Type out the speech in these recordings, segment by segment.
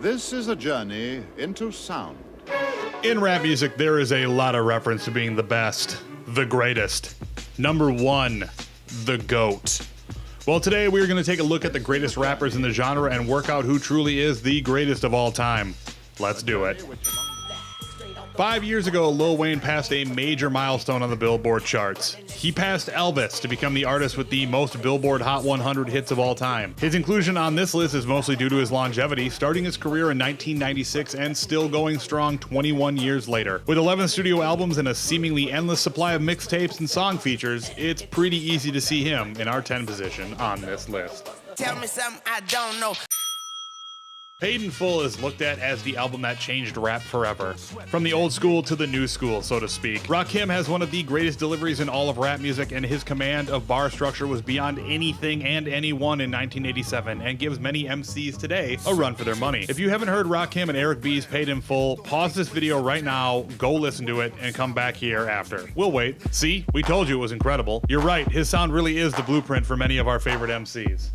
This is a journey into sound. In rap music, there is a lot of reference to being the best, the greatest. Number one, the GOAT. Well, today we're going to take a look at the greatest rappers in the genre and work out who truly is the greatest of all time. Let's do it. 5 years ago, Lil Wayne passed a major milestone on the Billboard charts. He passed Elvis to become the artist with the most Billboard Hot 100 hits of all time. His inclusion on this list is mostly due to his longevity, starting his career in 1996 and still going strong 21 years later. With 11 studio albums and a seemingly endless supply of mixtapes and song features, it's pretty easy to see him in our 10 position on this list. Tell me something I don't know. Paid in Full is looked at as the album that changed rap forever. From the old school to the new school, so to speak. Rakim has one of the greatest deliveries in all of rap music, and his command of bar structure was beyond anything and anyone in 1987, and gives many MCs today a run for their money. If you haven't heard Rakim and Eric B's Paid in Full, pause this video right now, go listen to it, and come back here after. We'll wait. See? We told you it was incredible. You're right, his sound really is the blueprint for many of our favorite MCs.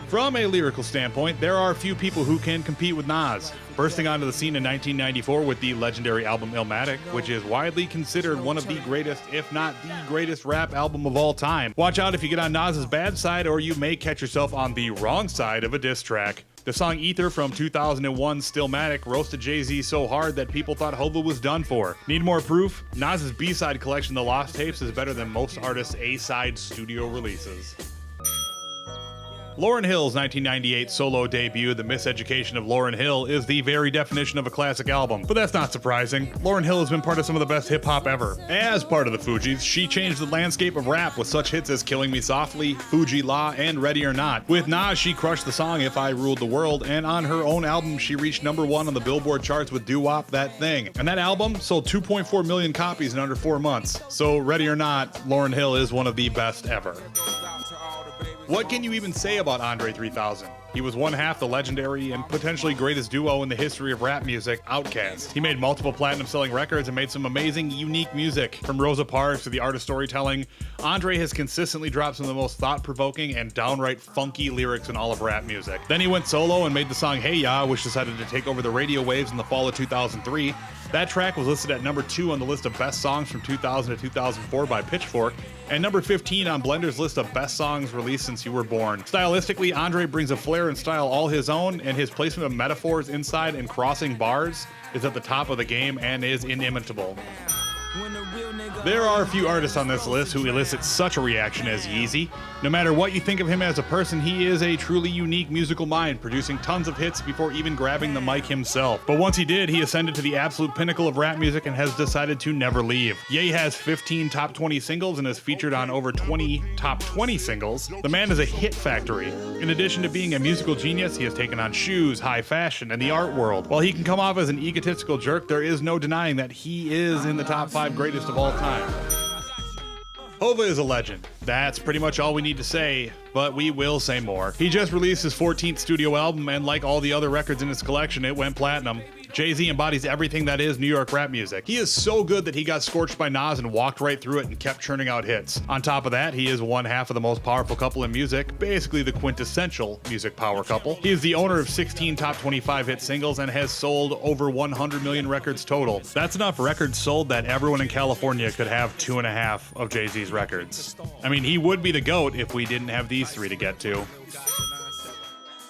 From a lyrical standpoint, there are few people who can compete with Nas. Bursting onto the scene in 1994 with the legendary album Illmatic, which is widely considered one of the greatest, if not the greatest rap album of all time. Watch out if you get on Nas's bad side, or you may catch yourself on the wrong side of a diss track. The song Ether from 2001's Stillmatic roasted Jay-Z so hard that people thought Hova was done for. Need more proof? Nas's B-side collection, The Lost Tapes, is better than most artists' A-side studio releases. Lauryn Hill's 1998 solo debut, The Miseducation of Lauryn Hill, is the very definition of a classic album. But that's not surprising. Lauryn Hill has been part of some of the best hip-hop ever. As part of the Fugees, she changed the landscape of rap with such hits as Killing Me Softly, Fuji La, and Ready or Not. With Nas, she crushed the song If I Ruled the World, and on her own album, she reached #1 on the Billboard charts with Doo Wop That Thing. And that album sold 2.4 million copies in under 4 months. So Ready or Not, Lauryn Hill is one of the best ever. What can you even say about Andre 3000? He was one half the legendary and potentially greatest duo in the history of rap music, Outkast. He made multiple platinum-selling records and made some amazing, unique music. From Rosa Parks to The Art of Storytelling, Andre has consistently dropped some of the most thought-provoking and downright funky lyrics in all of rap music. Then he went solo and made the song Hey Ya, which decided to take over the radio waves in the fall of 2003. That track was listed at #2 on the list of best songs from 2000 to 2004 by Pitchfork, and number 15 on Blender's list of best songs released since you were born. Stylistically, Andre brings a flair and style all his own, and his placement of metaphors inside and crossing bars is at the top of the game and is inimitable. There are a few artists on this list who elicit such a reaction as Yeezy. No matter what you think of him as a person, he is a truly unique musical mind, producing tons of hits before even grabbing the mic himself. But once he did, he ascended to the absolute pinnacle of rap music and has decided to never leave. Ye has 15 top 20 singles and is featured on over 20 top 20 singles. The man is a hit factory. In addition to being a musical genius, he has taken on shoes, high fashion, and the art world. While he can come off as an egotistical jerk, there is no denying that he is in the top 5 greatest of all time. Hova is a legend. That's pretty much all we need to say, but we will say more. He just released his 14th studio album, and like all the other records in his collection, it went platinum. Jay-Z embodies everything that is New York rap music. He is so good that he got scorched by Nas and walked right through it and kept churning out hits. On top of that, he is one half of the most powerful couple in music, basically the quintessential music power couple. He is the owner of 16 top 25 hit singles and has sold over 100 million records total. That's enough records sold that everyone in California could have 2.5 of Jay-Z's records. I mean, he would be the GOAT if we didn't have these 3 to get to.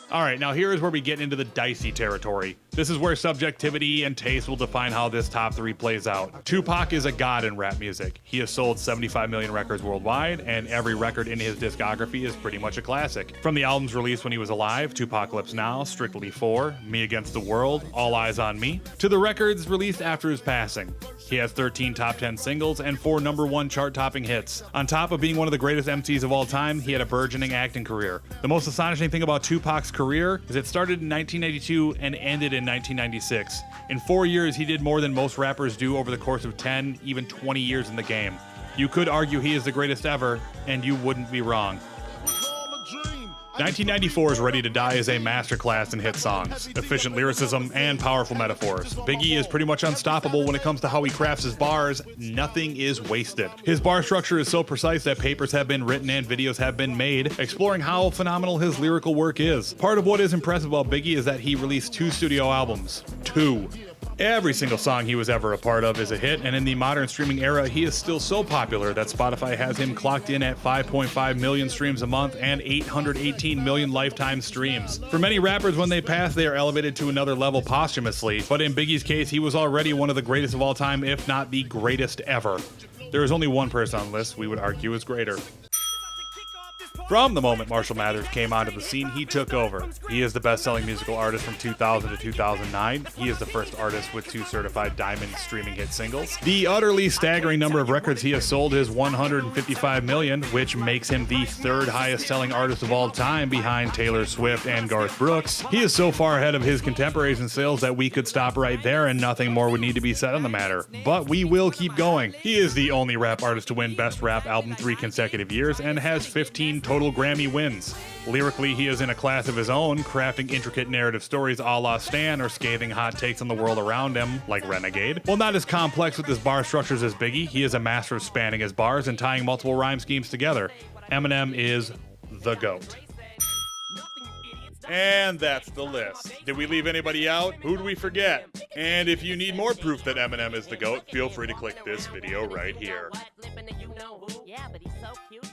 Alright, now here is where we get into the dicey territory. This is where subjectivity and taste will define how this top 3 plays out. Tupac is a god in rap music. He has sold 75 million records worldwide, and every record in his discography is pretty much a classic. From the albums released when he was alive, Tupacalypse Now, Strictly 4, Me Against the World, All Eyes on Me, to the records released after his passing. He has 13 top 10 singles and 4 #1 chart-topping hits. On top of being one of the greatest MCs of all time, he had a burgeoning acting career. The most astonishing thing about Tupac's career is it started in 1992 and ended in 1996. In 4 years, he did more than most rappers do over the course of 10, even 20 years in the game. You could argue he is the greatest ever, and you wouldn't be wrong. 1994 is ready to die as a masterclass in hit songs, efficient lyricism, and powerful metaphors. Biggie is pretty much unstoppable when it comes to how he crafts his bars. Nothing is wasted. His bar structure is so precise that papers have been written and videos have been made, exploring how phenomenal his lyrical work is. Part of what is impressive about Biggie is that he released 2 studio albums. 2. Every single song he was ever a part of is a hit, and in the modern streaming era, he is still so popular that Spotify has him clocked in at 5.5 million streams a month and 818 million lifetime streams. For many rappers, when they pass, they are elevated to another level posthumously, but in Biggie's case, he was already one of the greatest of all time, if not the greatest ever. There is only one person on the list we would argue is greater. From the moment Marshall Mathers came onto the scene, he took over. He is the best-selling musical artist from 2000 to 2009. He is the first artist with 2 certified diamond streaming hit singles. The utterly staggering number of records he has sold is 155 million, which makes him the 3rd highest-selling artist of all time behind Taylor Swift and Garth Brooks. He is so far ahead of his contemporaries in sales that we could stop right there and nothing more would need to be said on the matter. But we will keep going. He is the only rap artist to win Best Rap Album 3 consecutive years and has 15 total Grammy wins. Lyrically, he is in a class of his own, crafting intricate narrative stories a la Stan or scathing hot takes on the world around him, like Renegade. While not as complex with his bar structures as Biggie, he is a master of spanning his bars and tying multiple rhyme schemes together. Eminem is the GOAT. And that's the list. Did we leave anybody out? Who do we forget? And if you need more proof that Eminem is the GOAT, feel free to click this video right here. Yeah, but he's so cute.